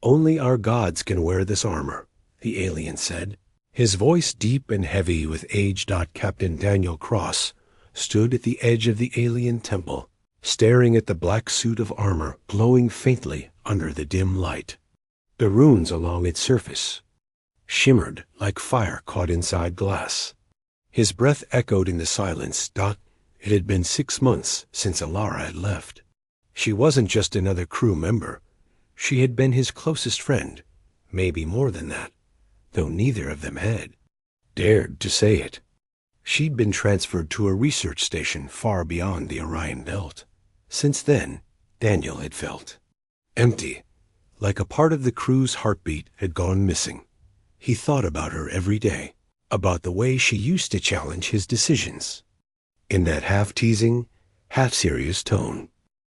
Only our gods can wear this armor, the alien said. His voice, deep and heavy with age. Captain Daniel Cross stood at the edge of the alien temple, staring at the black suit of armor glowing faintly under the dim light. The runes along its surface shimmered like fire caught inside glass. His breath echoed in the silence. It had been 6 months since Alara had left. She wasn't just another crew member. She had been his closest friend, maybe more than that, though neither of them had dared to say it. She'd been transferred to a research station far beyond the Orion Belt. Since then, Daniel had felt empty, like a part of the crew's heartbeat had gone missing. He thought about her every day, about the way she used to challenge his decisions, in that half-teasing, half-serious tone.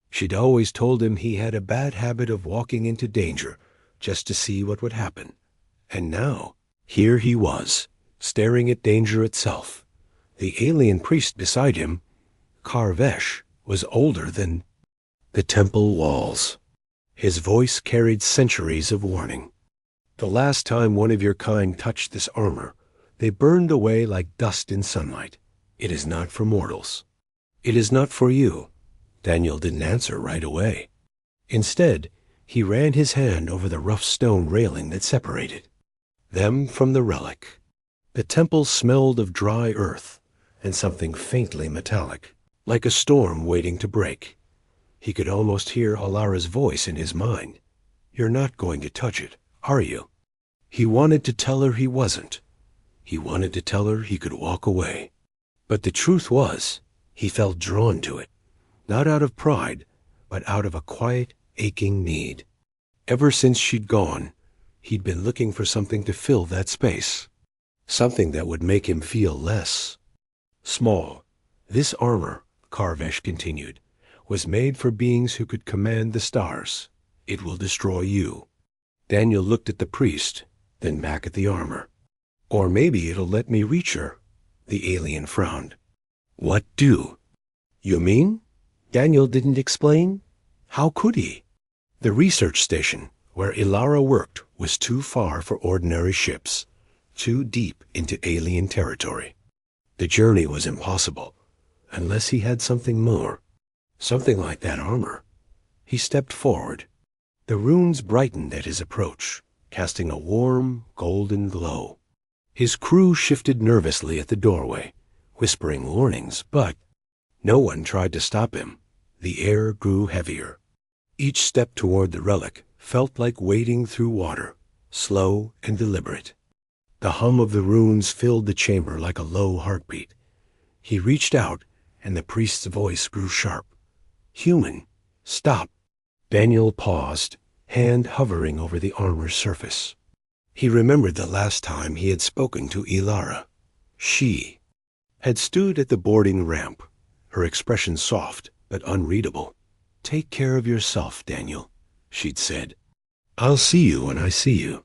She'd always told him he had a bad habit of walking into danger just to see what would happen. And now, here he was, staring at danger itself. The alien priest beside him, Karvesh, was older than the temple walls. His voice carried centuries of warning. The last time one of your kind touched this armor, they burned away like dust in sunlight. It is not for mortals. It is not for you. Daniel didn't answer right away. Instead, he ran his hand over the rough stone railing that separated them from the relic. The temple smelled of dry earth and something faintly metallic, like a storm waiting to break. He could almost hear Alara's voice in his mind. You're not going to touch it, are you? He wanted to tell her he wasn't. He wanted to tell her he could walk away. But the truth was, he felt drawn to it, not out of pride, but out of a quiet, aching need. Ever since she'd gone, he'd been looking for something to fill that space, something that would make him feel less small. This armor, Karvesh continued, was made for beings who could command the stars. It will destroy you. Daniel looked at the priest, then back at the armor. Or maybe it'll let me reach her. The alien frowned. What do? You mean? Daniel didn't explain. How could he? The research station where Ilara worked was too far for ordinary ships, too deep into alien territory. The journey was impossible, unless he had something more, something like that armor. He stepped forward. The runes brightened at his approach, casting a warm, golden glow. His crew shifted nervously at the doorway, whispering warnings, but no one tried to stop him. The air grew heavier. Each step toward the relic felt like wading through water, slow and deliberate. The hum of the runes filled the chamber like a low heartbeat. He reached out, and the priest's voice grew sharp. Human, stop. Daniel paused, hand hovering over the armor's surface. He remembered the last time he had spoken to Ilara. She had stood at the boarding ramp, her expression soft but unreadable. Take care of yourself, Daniel, she'd said. I'll see you when I see you.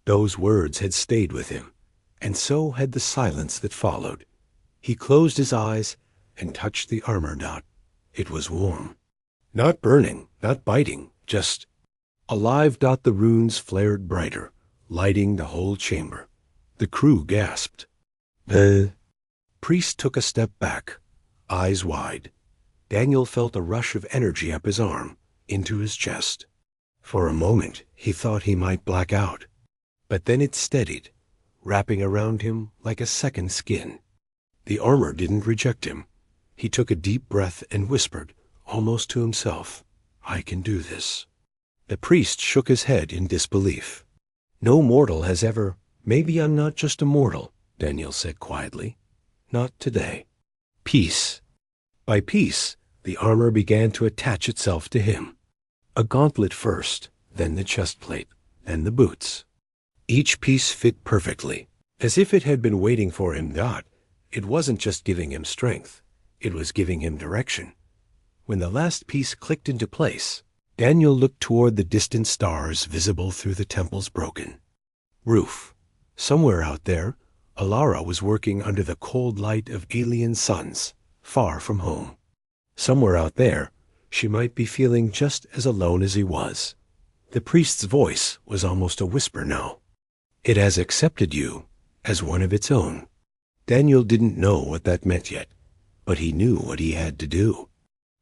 Those words had stayed with him, and so had the silence that followed. He closed his eyes and touched the armor dot. It was warm. Not burning, not biting, just alive. The runes flared brighter, lighting the whole chamber. The crew gasped. The priest took a step back, eyes wide. Daniel felt a rush of energy up his arm, into his chest. For a moment, he thought he might black out. But then it steadied, wrapping around him like a second skin. The armor didn't reject him. He took a deep breath and whispered, almost to himself, I can do this. The priest shook his head in disbelief. No mortal has ever. Maybe I'm not just a mortal, Daniel said quietly. Not today. Peace. By peace, the armor began to attach itself to him. A gauntlet first, then the chest plate, then the boots. Each piece fit perfectly, as if it had been waiting for him. It wasn't just giving him strength, it was giving him direction. When the last piece clicked into place, Daniel looked toward the distant stars visible through the temple's broken roof. Somewhere out there, Alara was working under the cold light of alien suns, far from home. Somewhere out there, she might be feeling just as alone as he was. The priest's voice was almost a whisper now. "It has accepted you as one of its own." Daniel didn't know what that meant yet, but he knew what he had to do.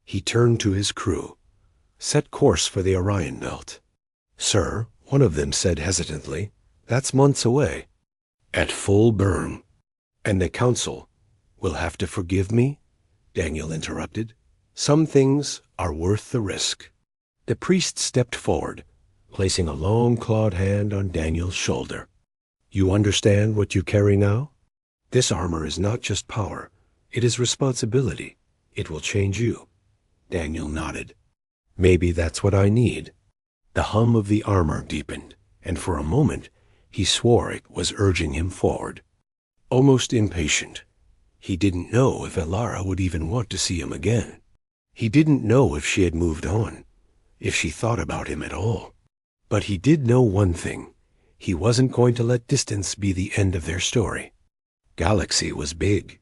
He turned to his crew. "Set course for the Orion Belt." "Sir," one of them said hesitantly, "that's months away." "At full burn." "And the council will have to forgive me?" Daniel interrupted. "Some things are worth the risk." The priest stepped forward, placing a long clawed hand on Daniel's shoulder. "You understand what you carry now? This armor is not just power. It is responsibility. It will change you." Daniel nodded. "Maybe that's what I need." The hum of the armor deepened, and for a moment he swore it was urging him forward. Almost impatient. He didn't know if Elara would even want to see him again. He didn't know if she had moved on, if she thought about him at all. But he did know one thing. He wasn't going to let distance be the end of their story. Galaxy was big.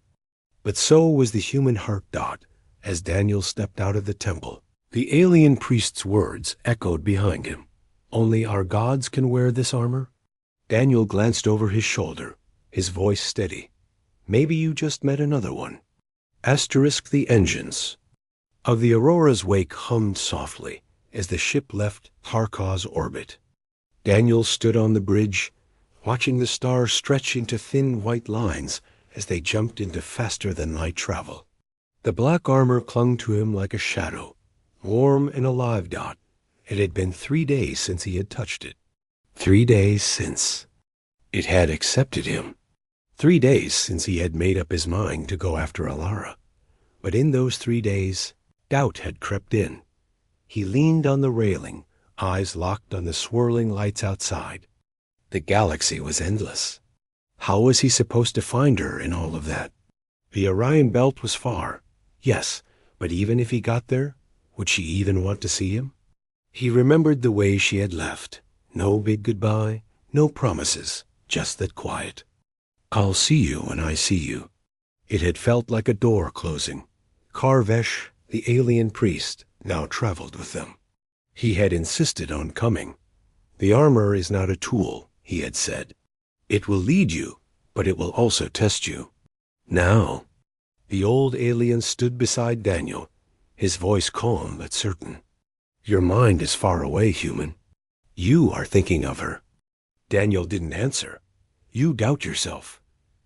But so was the human heart dot as Daniel stepped out of the temple. The alien priest's words echoed behind him. "Only our gods can wear this armor?" Daniel glanced over his shoulder, his voice steady. "Maybe you just met another one." Asterisk the engines of the Aurora's wake hummed softly as the ship left Harkaw's orbit. Daniel stood on the bridge, watching the stars stretch into thin white lines as they jumped into faster-than-light travel. The black armor clung to him like a shadow, warm and alive. It had been 3 days since he had touched it. 3 days since it had accepted him. 3 days since he had made up his mind to go after Elara. But in those 3 days, doubt had crept in. He leaned on the railing, eyes locked on the swirling lights outside. The galaxy was endless. How was he supposed to find her in all of that? The Orion Belt was far, yes, but even if he got there, would she even want to see him? He remembered the way she had left. No big goodbye, no promises, just that quiet. "I'll see you when I see you." It had felt like a door closing. Karvesh, the alien priest, now traveled with them. He had insisted on coming. "The armor is not a tool," he had said. "It will lead you, but it will also test you." Now, the old alien stood beside Daniel, his voice calm but certain. "Your mind is far away, human. You are thinking of her." Daniel didn't answer. "You doubt yourself,"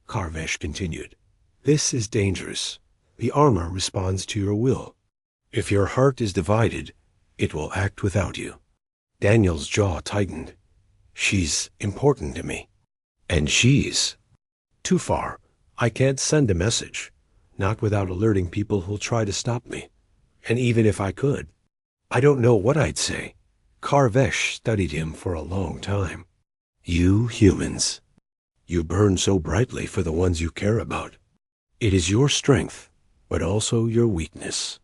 Karvesh continued. "This is dangerous. The armor responds to your will. If your heart is divided, it will act without you." Daniel's jaw tightened. "She's important to me." "And she's too far. I can't send a message, not without alerting people who'll try to stop me. And even if I could, I don't know what I'd say." Karvesh studied him for a long time. "You humans, you burn so brightly for the ones you care about. It is your strength, but also your weakness.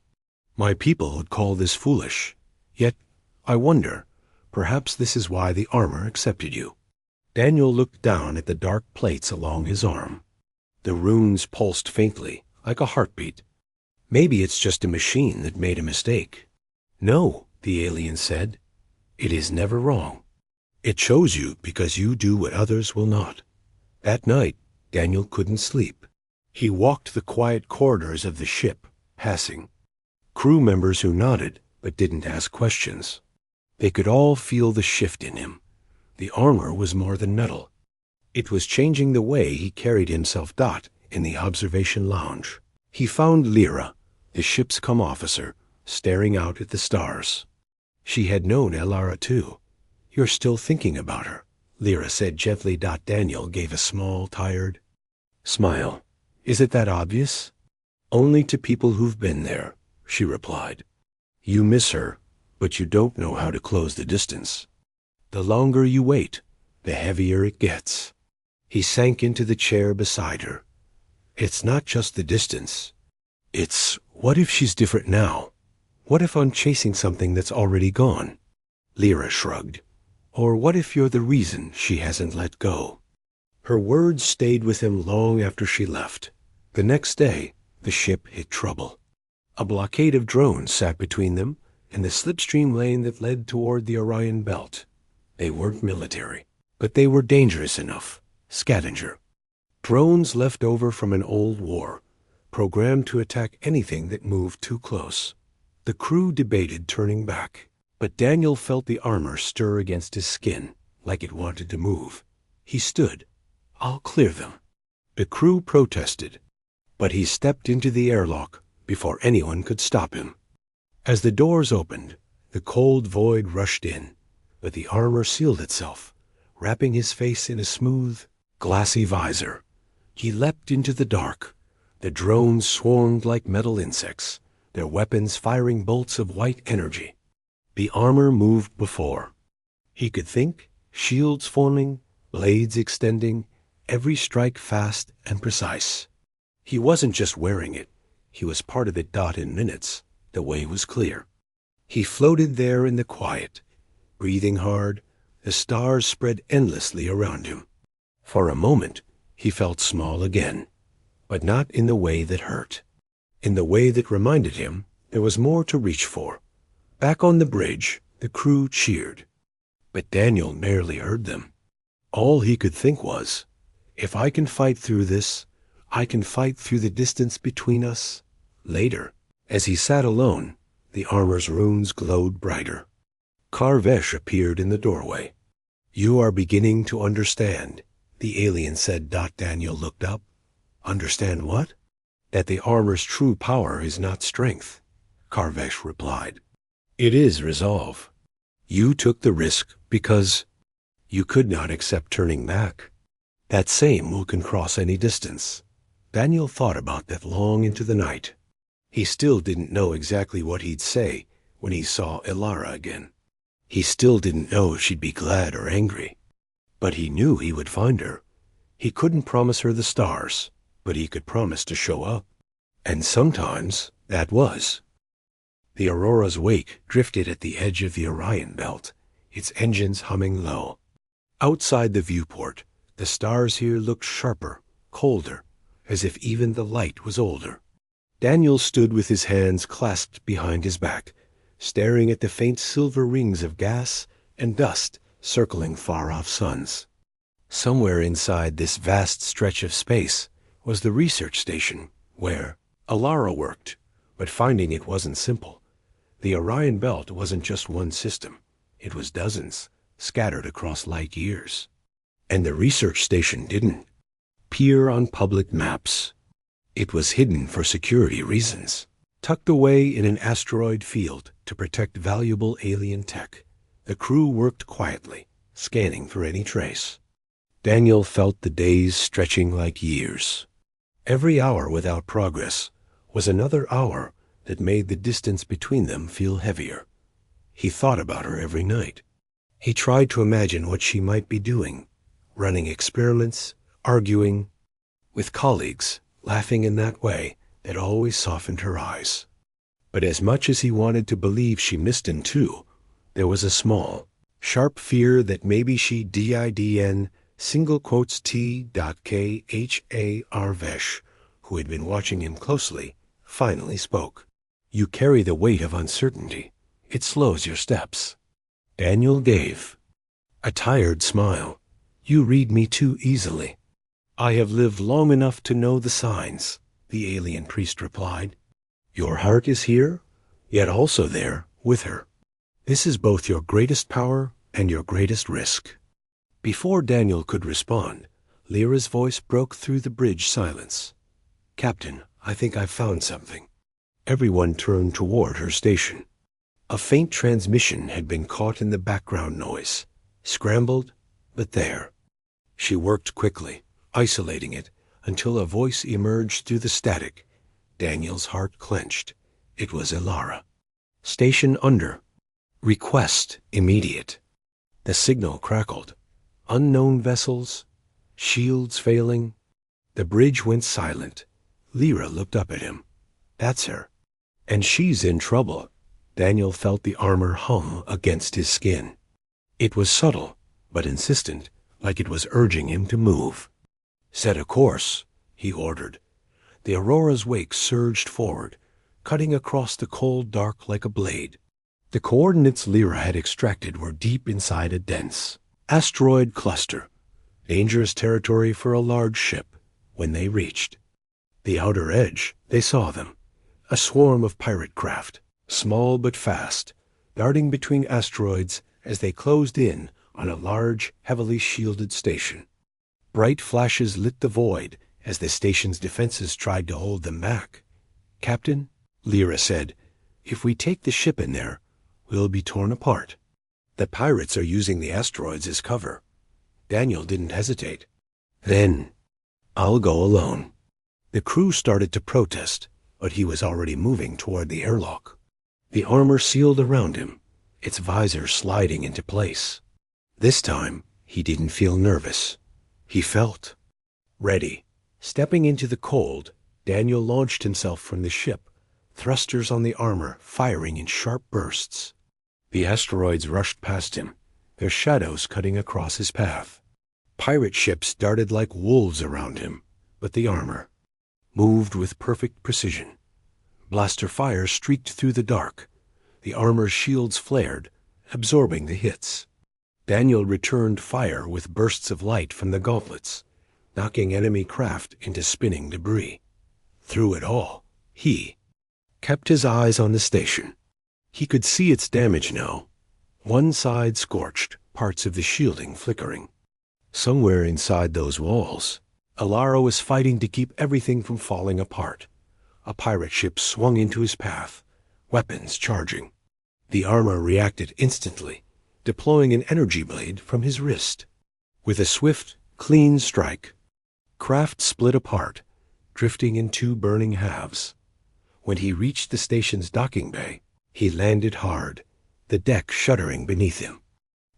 My people would call this foolish. Yet, I wonder, perhaps this is why the armor accepted you." Daniel looked down at the dark plates along his arm. The runes pulsed faintly, like a heartbeat. "Maybe it's just a machine that made a mistake." "No," the alien said. "It is never wrong. It chose you because you do what others will not." That night, Daniel couldn't sleep. He walked the quiet corridors of the ship, passing crew members who nodded but didn't ask questions. They could all feel the shift in him. The armor was more than metal. It was changing the way he carried himself. In the observation lounge, he found Lyra, the ship's comm officer, staring out at the stars. She had known Elara too. "You're still thinking about her," Lyra said gently. Daniel gave a small, tired smile. "Is it that obvious?" "Only to people who've been there," she replied. "You miss her, but you don't know how to close the distance. The longer you wait, the heavier it gets." He sank into the chair beside her. "It's not just the distance. It's, what if she's different now? What if I'm chasing something that's already gone?" Lyra shrugged. "Or what if you're the reason she hasn't let go?" Her words stayed with him long after she left. The next day, the ship hit trouble. A blockade of drones sat between them, and the slipstream lane that led toward the Orion Belt. They weren't military, but they were dangerous enough. Scavenger. Drones left over from an old war, programmed to attack anything that moved too close. The crew debated turning back, but Daniel felt the armor stir against his skin, like it wanted to move. He stood. "I'll clear them." The crew protested, but he stepped into the airlock before anyone could stop him. As the doors opened, the cold void rushed in, but the armor sealed itself, wrapping his face in a smooth, glassy visor. He leapt into the dark. The drones swarmed like metal insects, their weapons firing bolts of white energy. The armor moved before. He could think, shields forming, blades extending, every strike fast and precise. He wasn't just wearing it. He was part of it. In minutes, the way was clear. He floated there in the quiet, breathing hard. The stars spread endlessly around him. For a moment, he felt small again, but not in the way that hurt. In the way that reminded him there was more to reach for. Back on the bridge, the crew cheered, but Daniel barely heard them. All he could think was, if I can fight through this, I can fight through the distance between us. Later, as he sat alone, the armor's runes glowed brighter. Karvesh appeared in the doorway. "You are beginning to understand," the alien said. Daniel looked up. "Understand what?" "That the armor's true power is not strength," Karvesh replied. "It is resolve. You took the risk because you could not accept turning back. That same will can cross any distance." Daniel thought about that long into the night. He still didn't know exactly what he'd say when he saw Elara again. He still didn't know if she'd be glad or angry. But he knew he would find her. He couldn't promise her the stars, but he could promise to show up. And sometimes that was. The Aurora's wake drifted at the edge of the Orion Belt, its engines humming low. Outside the viewport, the stars here looked sharper, colder, as if even the light was older. Daniel stood with his hands clasped behind his back, staring at the faint silver rings of gas and dust circling far-off suns. Somewhere inside this vast stretch of space was the research station where Elara worked, but finding it wasn't simple. The Orion Belt wasn't just one system. It was dozens, scattered across light years. And the research station didn't appear on public maps. It was hidden for security reasons, tucked away in an asteroid field to protect valuable alien tech. The crew worked quietly, scanning for any trace. Daniel felt the days stretching like years. Every hour without progress was another hour that made the distance between them feel heavier. He thought about her every night. He tried to imagine what she might be doing, running experiments, arguing with colleagues, laughing in that way that always softened her eyes. But as much as he wanted to believe she missed him too, there was a small, sharp fear that maybe she didn T.K.H.A.R.vesh, who had been watching him closely, finally spoke. "You carry the weight of uncertainty. It slows your steps." Daniel gave a tired smile. "You read me too easily." "I have lived long enough to know the signs," the alien priest replied. "Your heart is here, yet also there with her. This is both your greatest power and your greatest risk." Before Daniel could respond, Lyra's voice broke through the bridge silence. "Captain, I think I've found something." Everyone turned toward her station. A faint transmission had been caught in the background noise, scrambled, but there. She worked quickly, isolating it, until a voice emerged through the static. Daniel's heart clenched. It was Elara. "Station under. Request immediate." The signal crackled. Unknown vessels, shields failing. The bridge went silent. Lyra looked up at him. "That's her. And she's in trouble." Daniel felt the armor hum against his skin. It was subtle, but insistent, like it was urging him to move. "Set a course," he ordered. The Aurora's wake surged forward, cutting across the cold dark like a blade. The coordinates Lyra had extracted were deep inside a dense asteroid cluster, dangerous territory for a large ship. When they reached the outer edge, they saw them, a swarm of pirate craft, small but fast, darting between asteroids as they closed in on a large, heavily shielded station. Bright flashes lit the void as the station's defenses tried to hold them back. "Captain," Lyra said, "if we take the ship in there, we'll be torn apart. The pirates are using the asteroids as cover." Daniel didn't hesitate. "Then I'll go alone." The crew started to protest, but he was already moving toward the airlock. The armor sealed around him, its visor sliding into place. This time, he didn't feel nervous. He felt ready. Stepping into the cold, Daniel launched himself from the ship, thrusters on the armor firing in sharp bursts. The asteroids rushed past him, their shadows cutting across his path. Pirate ships darted like wolves around him, but the armor moved with perfect precision. Blaster fire streaked through the dark. The armor's shields flared, absorbing the hits. Daniel returned fire with bursts of light from the gauntlets, knocking enemy craft into spinning debris. Through it all, he kept his eyes on the station. He could see its damage now. One side scorched, parts of the shielding flickering. Somewhere inside those walls, Alara was fighting to keep everything from falling apart. A pirate ship swung into his path, weapons charging. The armor reacted instantly, deploying an energy blade from his wrist. With a swift, clean strike, craft split apart, drifting in two burning halves. When he reached the station's docking bay, he landed hard, the deck shuddering beneath him.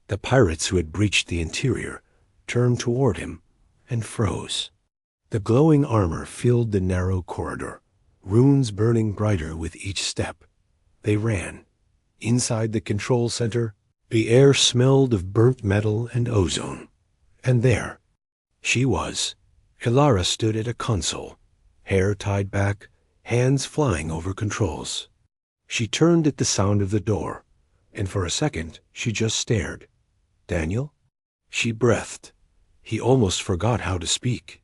The pirates who had breached the interior turned toward him and froze. The glowing armor filled the narrow corridor, runes burning brighter with each step. They ran. Inside the control center, the air smelled of burnt metal and ozone. And there she was. Alara stood at a console, hair tied back, hands flying over controls. She turned at the sound of the door, and for a second she just stared. "Daniel?" She breathed. He almost forgot how to speak.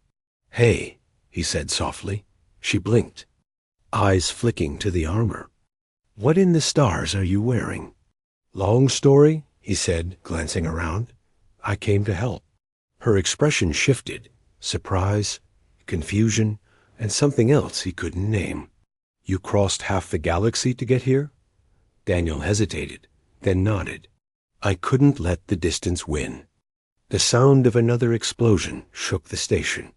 "Hey," he said softly. She blinked, eyes flicking to the armor. "What in the stars are you wearing?" "Long story," he said, glancing around. "I came to help." Her expression shifted, surprise, confusion, and something else he couldn't name. "You crossed half the galaxy to get here?" Daniel hesitated, then nodded. "I couldn't let the distance win." The sound of another explosion shook the station.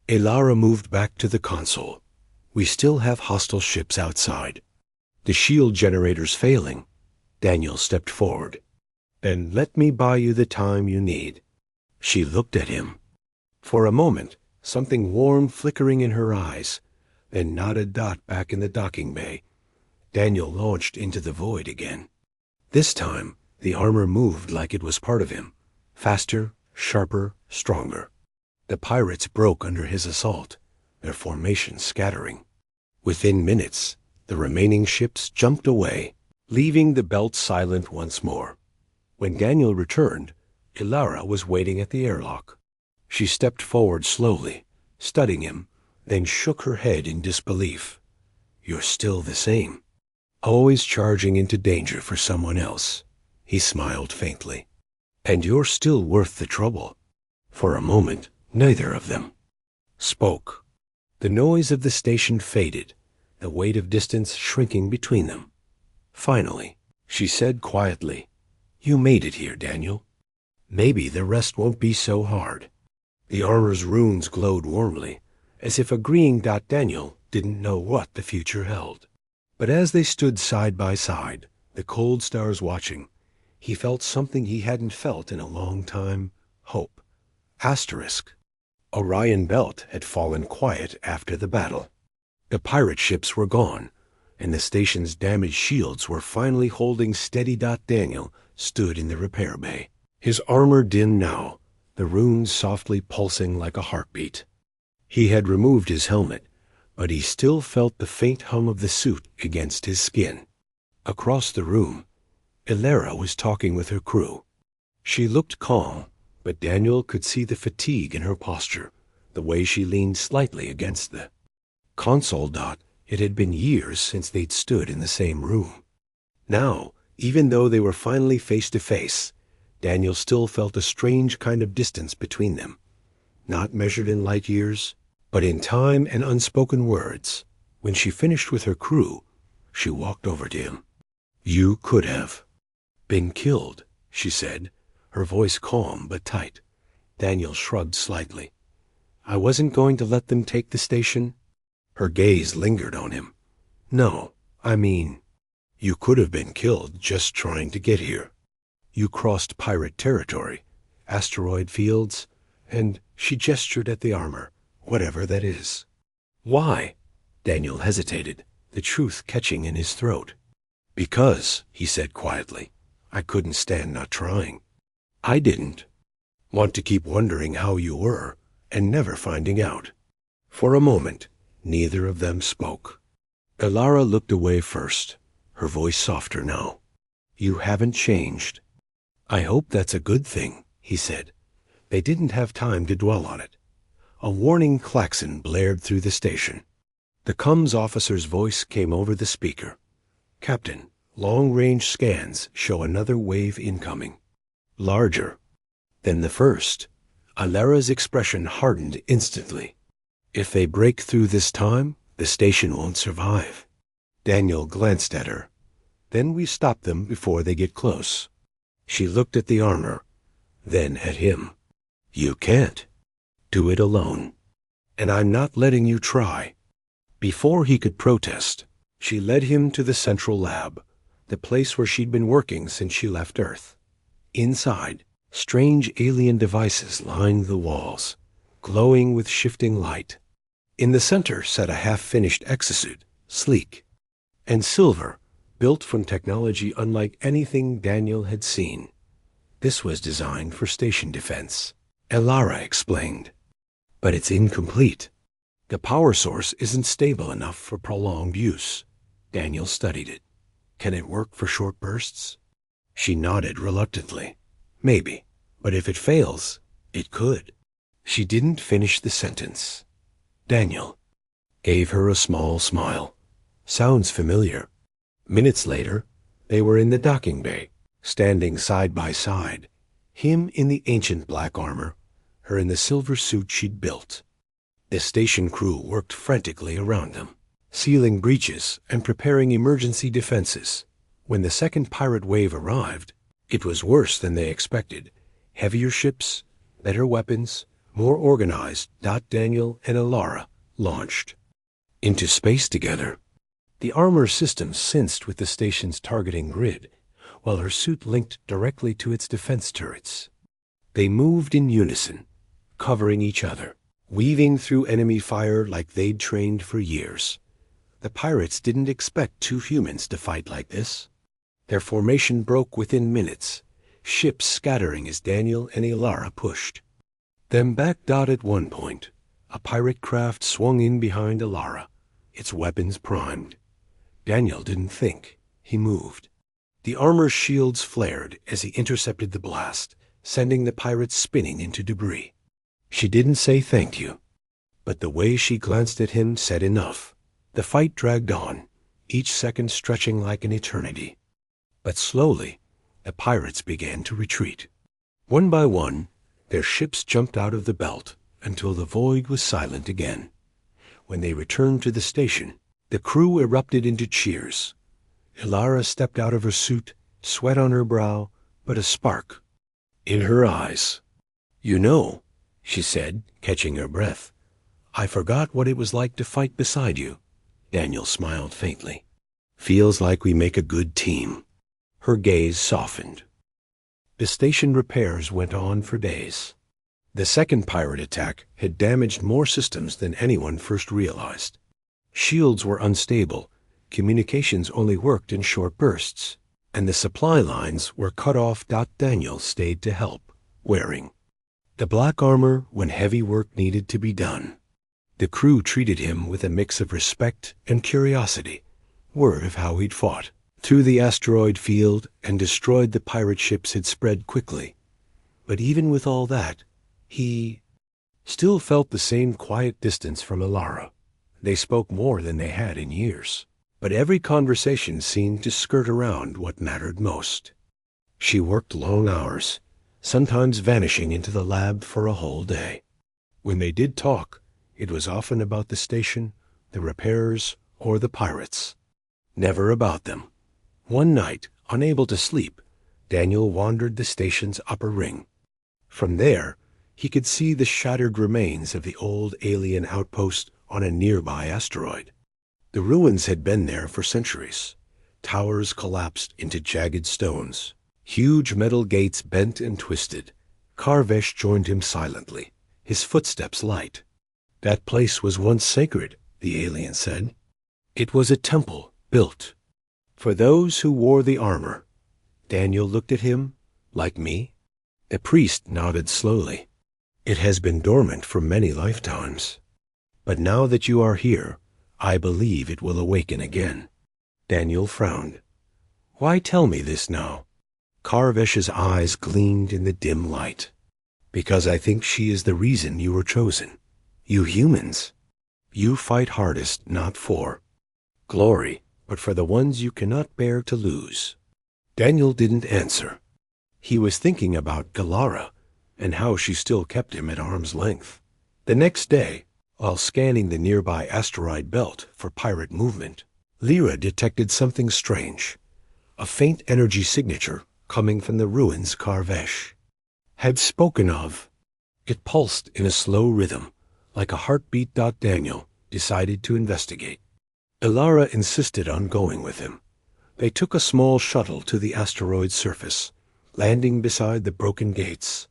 Alara moved back to the console. "We still have hostile ships outside. The shield generator's failing." Daniel stepped forward. "Then let me buy you the time you need." She looked at him. For a moment, something warm flickering in her eyes, then not a dot back in the docking bay. Daniel launched into the void again. This time, the armor moved like it was part of him, faster, sharper, stronger. The pirates broke under his assault, their formation scattering. Within minutes, the remaining ships jumped away, leaving the belt silent once more. When Daniel returned, Alara was waiting at the airlock. She stepped forward slowly, studying him, then shook her head in disbelief. "You're still the same. Always charging into danger for someone else." He smiled faintly. "And you're still worth the trouble." For a moment, neither of them spoke. The noise of the station faded, the weight of distance shrinking between them. Finally, she said quietly, "You made it here, Daniel. Maybe the rest won't be so hard." The armor's runes glowed warmly, as if agreeing that Daniel didn't know what the future held. But as they stood side by side, the cold stars watching, he felt something he hadn't felt in a long time: hope. Asterisk. Orion Belt had fallen quiet after the battle. The pirate ships were gone, and the station's damaged shields were finally holding steady. Daniel stood in the repair bay, his armor dim now, the runes softly pulsing like a heartbeat. He had removed his helmet, but he still felt the faint hum of the suit against his skin. Across the room, Ilara was talking with her crew. She looked calm, but Daniel could see the fatigue in her posture, the way she leaned slightly against the console. It had been years since they'd stood in the same room. Now, even though they were finally face to face, Daniel still felt a strange kind of distance between them, not measured in light years, but in time and unspoken words. When she finished with her crew, she walked over to him. "You could have been killed," she said, her voice calm but tight. Daniel shrugged slightly. "I wasn't going to let them take the station." Her gaze lingered on him. "No, I mean, you could have been killed just trying to get here. You crossed pirate territory, asteroid fields, and," she gestured at the armor, "whatever that is." "Why?" Daniel hesitated, the truth catching in his throat. "Because," he said quietly, "I couldn't stand not trying. I didn't want to keep wondering how you were and never finding out." For a moment, neither of them spoke. Ilara looked away first, her voice softer now. "You haven't changed." "I hope that's a good thing," he said. They didn't have time to dwell on it. A warning klaxon blared through the station. The comms officer's voice came over the speaker. "Captain, long-range scans show another wave incoming. Larger than the first." Ilara's expression hardened instantly. "If they break through this time, the station won't survive." Daniel glanced at her. "Then we stop them before they get close." She looked at the armor, then at him. "You can't do it alone. And I'm not letting you try." Before he could protest, she led him to the central lab, the place where she'd been working since she left Earth. Inside, strange alien devices lined the walls, glowing with shifting light. In the center sat a half-finished exosuit, sleek and silver, built from technology unlike anything Daniel had seen. "This was designed for station defense," Ilara explained. "But it's incomplete. The power source isn't stable enough for prolonged use." Daniel studied it. "Can it work for short bursts?" She nodded reluctantly. "Maybe, but if it fails, it could." She didn't finish the sentence. Daniel gave her a small smile. "Sounds familiar." Minutes later, they were in the docking bay, standing side by side, him in the ancient black armor, her in the silver suit she'd built. The station crew worked frantically around them, sealing breaches and preparing emergency defenses. When the second pirate wave arrived, it was worse than they expected. Heavier ships, better weapons, more organized. Daniel and Ilara launched into space together. The armor system synced with the station's targeting grid, while her suit linked directly to its defense turrets. They moved in unison, covering each other, weaving through enemy fire like they'd trained for years. The pirates didn't expect two humans to fight like this. Their formation broke within minutes, ships scattering as Daniel and Ilara pushed them back. At one point, a pirate craft swung in behind Ilara, its weapons primed. Daniel didn't think. He moved. The armor's shields flared as he intercepted the blast, sending the pirates spinning into debris. She didn't say thank you, but the way she glanced at him said enough. The fight dragged on, each second stretching like an eternity. But slowly, the pirates began to retreat. One by one, their ships jumped out of the belt until the void was silent again. When they returned to the station, the crew erupted into cheers. Ilara stepped out of her suit, sweat on her brow, but a spark in her eyes. "You know," she said, catching her breath, "I forgot what it was like to fight beside you." Daniel smiled faintly. "Feels like we make a good team." Her gaze softened. The station repairs went on for days. The second pirate attack had damaged more systems than anyone first realized. Shields were unstable, communications only worked in short bursts, and the supply lines were cut off. Daniel stayed to help, wearing the black armor when heavy work needed to be done. The crew treated him with a mix of respect and curiosity, word of how he'd fought, through the asteroid field and destroyed the pirate ships had spread quickly. But even with all that, he still felt the same quiet distance from Ilara. They spoke more than they had in years, but every conversation seemed to skirt around what mattered most. She worked long hours, sometimes vanishing into the lab for a whole day. When they did talk, it was often about the station, the repairs, or the pirates. Never about them. One night, unable to sleep, Daniel wandered the station's upper ring. From there, he could see the shattered remains of the old alien outpost on a nearby asteroid. The ruins had been there for centuries. Towers collapsed into jagged stones. Huge metal gates bent and twisted. Karvesh joined him silently, his footsteps light. That place was once sacred, the alien said. It was a temple built for those who wore the armor. Daniel looked at him, like me. The priest nodded slowly. It has been dormant for many lifetimes. But now that you are here, I believe it will awaken again. Daniel frowned. Why tell me this now? Karvesh's eyes gleamed in the dim light. Because I think she is the reason you were chosen. You humans. You fight hardest not for glory, but for the ones you cannot bear to lose. Daniel didn't answer. He was thinking about Galara and how she still kept him at arm's length. The next day, while scanning the nearby asteroid belt for pirate movement, Lyra detected something strange, a faint energy signature coming from the ruins Karvesh had spoken of. It pulsed in a slow rhythm, like a heartbeat. Daniel decided to investigate. Ilara insisted on going with him. They took a small shuttle to the asteroid's surface, landing beside the broken gates.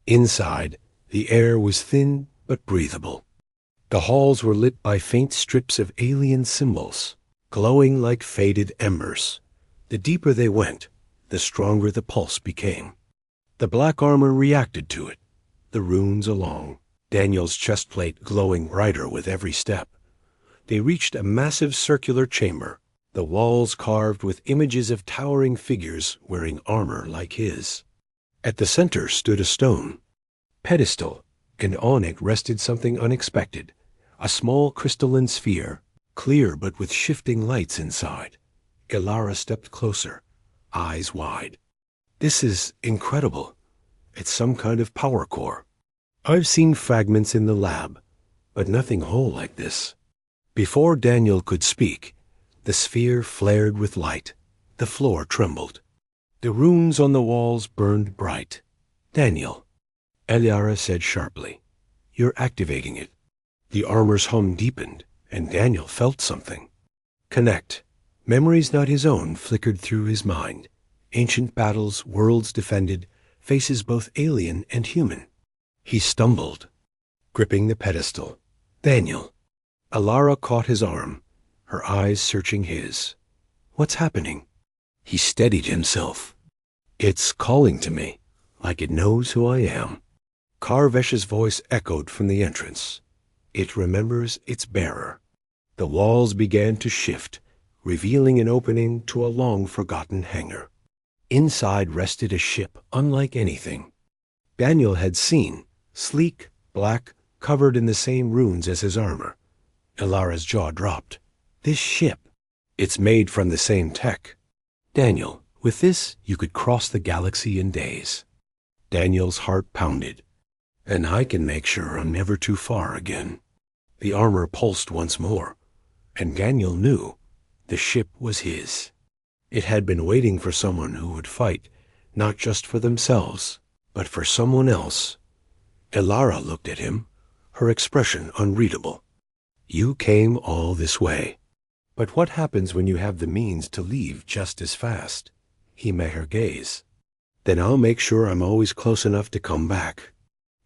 Inside, the air was thin but breathable. The halls were lit by faint strips of alien symbols, glowing like faded embers. The deeper they went, the stronger the pulse became. The black armor reacted to it, the runes along, Daniel's chest plate glowing brighter with every step. They reached a massive circular chamber, the walls carved with images of towering figures wearing armor like his. At the center stood a stone pedestal, and on it rested something unexpected, a small crystalline sphere, clear but with shifting lights inside. Ilara stepped closer, eyes wide. This is incredible. It's some kind of power core. I've seen fragments in the lab, but nothing whole like this. Before Daniel could speak, the sphere flared with light. The floor trembled. The runes on the walls burned bright. Daniel, Ilara said sharply, you're activating it. The armor's hum deepened, and Daniel felt something. Connect. Memories not his own flickered through his mind. Ancient battles, worlds defended, faces both alien and human. He stumbled, gripping the pedestal. Daniel. Ilara caught his arm, her eyes searching his. What's happening? He steadied himself. It's calling to me, like it knows who I am. Karvesh's voice echoed from the entrance. It remembers its bearer. The walls began to shift, revealing an opening to a long-forgotten hangar. Inside rested a ship unlike anything Daniel had seen, sleek, black, covered in the same runes as his armor. Ilara's jaw dropped. This ship, it's made from the same tech. Daniel, with this, you could cross the galaxy in days. Daniel's heart pounded. And I can make sure I'm never too far again. The armor pulsed once more, and Daniel knew the ship was his. It had been waiting for someone who would fight, not just for themselves, but for someone else. Ilara looked at him, her expression unreadable. You came all this way. But what happens when you have the means to leave just as fast? He met her gaze. Then I'll make sure I'm always close enough to come back.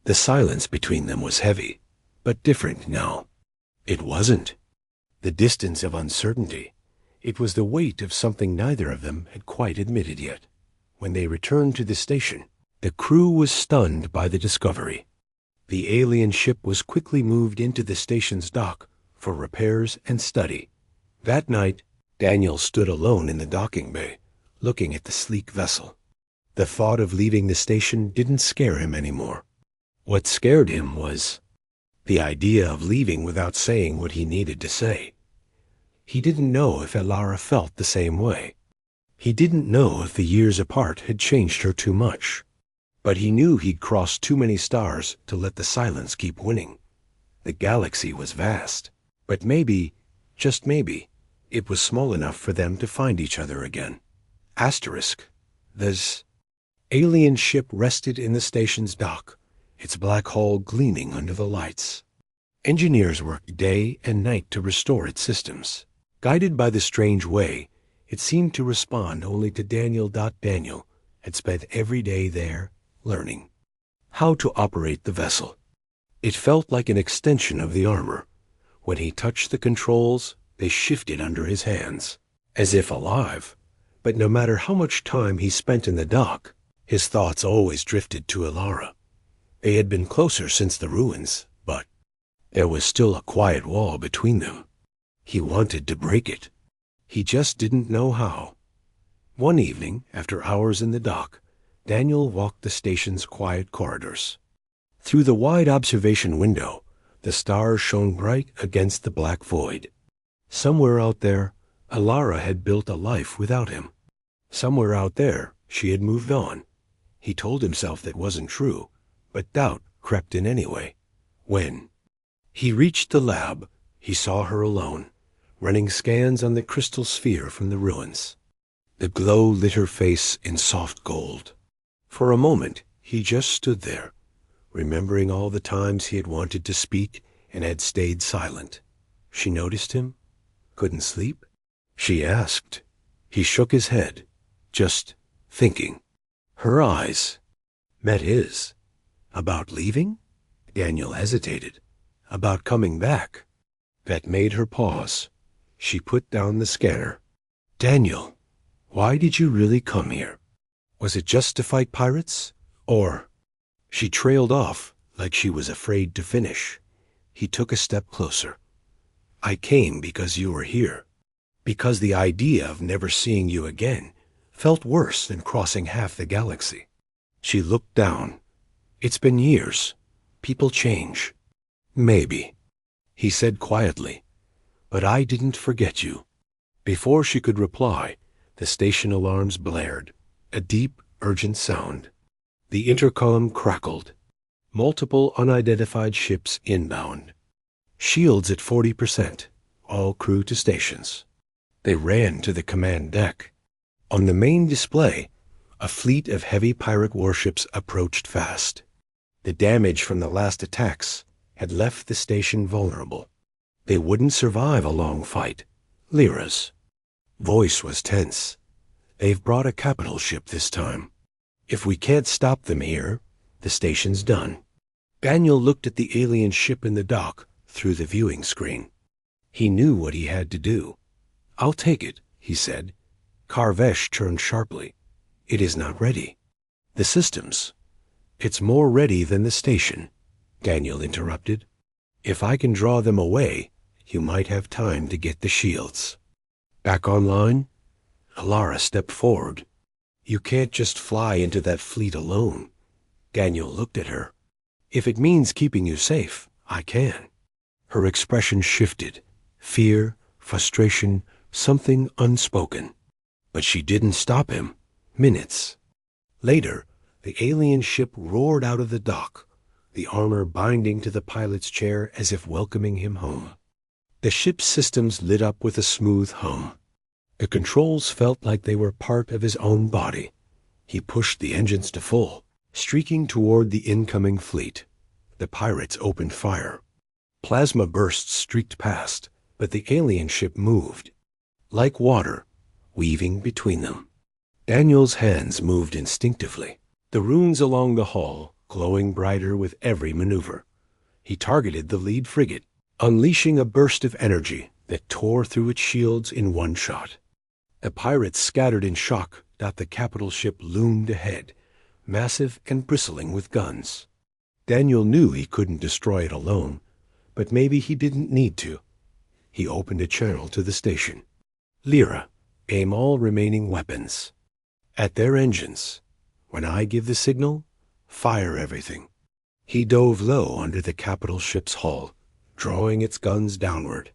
The silence between them was heavy, but different now. It wasn't the distance of uncertainty. It was the weight of something neither of them had quite admitted yet. When they returned to the station, the crew was stunned by the discovery. The alien ship was quickly moved into the station's dock for repairs and study. That night, Daniel stood alone in the docking bay, looking at the sleek vessel. The thought of leaving the station didn't scare him anymore. What scared him was the idea of leaving without saying what he needed to say. He didn't know if Elara felt the same way. He didn't know if the years apart had changed her too much. But he knew he'd crossed too many stars to let the silence keep winning. The galaxy was vast, but maybe, just maybe, it was small enough for them to find each other again. Asterisk. The alien ship rested in the station's dock, its black hull gleaming under the lights. Engineers worked day and night to restore its systems. Guided by the strange way, it seemed to respond only to Daniel. Daniel had spent every day there learning how to operate the vessel. It felt like an extension of the armor. When he touched the controls, they shifted under his hands, as if alive. But no matter how much time he spent in the dock, his thoughts always drifted to Elara. They had been closer since the ruins, but there was still a quiet wall between them. He wanted to break it. He just didn't know how. One evening, after hours in the dock, Daniel walked the station's quiet corridors. Through the wide observation window, the stars shone bright against the black void. Somewhere out there, Elara had built a life without him. Somewhere out there, she had moved on. He told himself that wasn't true, but doubt crept in anyway. When he reached the lab, he saw her alone, running scans on the crystal sphere from the ruins. The glow lit her face in soft gold. For a moment, he just stood there, remembering all the times he had wanted to speak and had stayed silent. She noticed him? Couldn't sleep? She asked. He shook his head, just thinking. Her eyes met his. About leaving? Daniel hesitated. About coming back? That made her pause. She put down the scanner. Daniel, why did you really come here? Was it just to fight pirates? Or... She trailed off like she was afraid to finish. He took a step closer. I came because you were here. Because the idea of never seeing you again felt worse than crossing half the galaxy. She looked down. It's been years. People change. Maybe, he said quietly. But I didn't forget you. Before she could reply, the station alarms blared, a deep, urgent sound. The intercom crackled. Multiple unidentified ships inbound. Shields at 40%, all crew to stations. They ran to the command deck. On the main display, a fleet of heavy pirate warships approached fast. The damage from the last attacks had left the station vulnerable. They wouldn't survive a long fight. Lyra's voice was tense. They've brought a capital ship this time. If we can't stop them here, the station's done. Daniel looked at the alien ship in the dock through the viewing screen. He knew what he had to do. I'll take it, he said. Karvesh turned sharply. It is not ready. The systems. It's more ready than the station, Daniel interrupted. If I can draw them away, you might have time to get the shields. Back online? Elara stepped forward. You can't just fly into that fleet alone. Daniel looked at her. If it means keeping you safe, I can. Her expression shifted. Fear, frustration, something unspoken. But she didn't stop him. Minutes later, the alien ship roared out of the dock, the armor binding to the pilot's chair as if welcoming him home. The ship's systems lit up with a smooth hum. The controls felt like they were part of his own body. He pushed the engines to full, streaking toward the incoming fleet. The pirates opened fire. Plasma bursts streaked past, but the alien ship moved. Like water, weaving between them. Daniel's hands moved instinctively, the runes along the hull glowing brighter with every maneuver. He targeted the lead frigate, unleashing a burst of energy that tore through its shields in one shot. The pirates scattered in shock. The capital ship loomed ahead, massive and bristling with guns. Daniel knew he couldn't destroy it alone, but maybe he didn't need to. He opened a channel to the station. Lyra, aim all remaining weapons. At their engines. When I give the signal, fire everything. He dove low under the capital ship's hull, drawing its guns downward.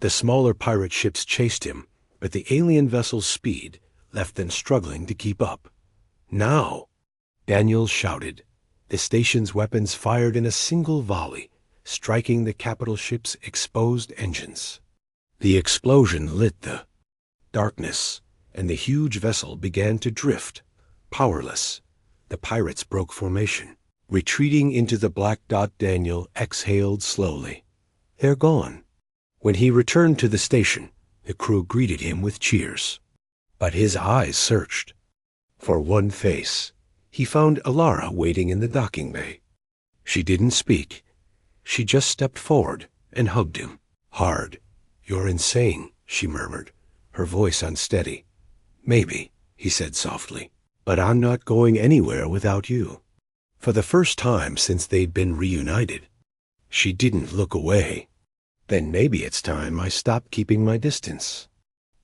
The smaller pirate ships chased him, but the alien vessel's speed left them struggling to keep up. Now! Daniel shouted. The station's weapons fired in a single volley, striking the capital ship's exposed engines. The explosion lit the darkness, and the huge vessel began to drift, powerless. The pirates broke formation. Retreating into the black dot, Daniel exhaled slowly. They're gone. When he returned to the station, the crew greeted him with cheers. But his eyes searched. For one face, he found Alara waiting in the docking bay. She didn't speak. She just stepped forward and hugged him. Hard. You're insane, she murmured, her voice unsteady. Maybe, he said softly, but I'm not going anywhere without you. For the first time since they'd been reunited, she didn't look away. Then maybe it's time I stopped keeping my distance.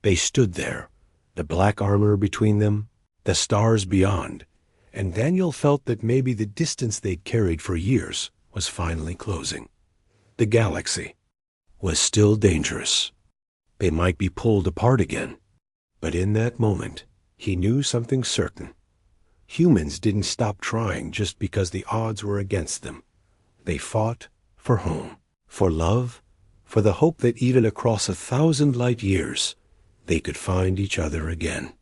They stood there, the black armor between them, the stars beyond, and Daniel felt that maybe the distance they'd carried for years was finally closing. The galaxy was still dangerous. They might be pulled apart again. But in that moment, he knew something certain. Humans didn't stop trying just because the odds were against them. They fought for home, for love, for the hope that even across 1,000 light years, they could find each other again.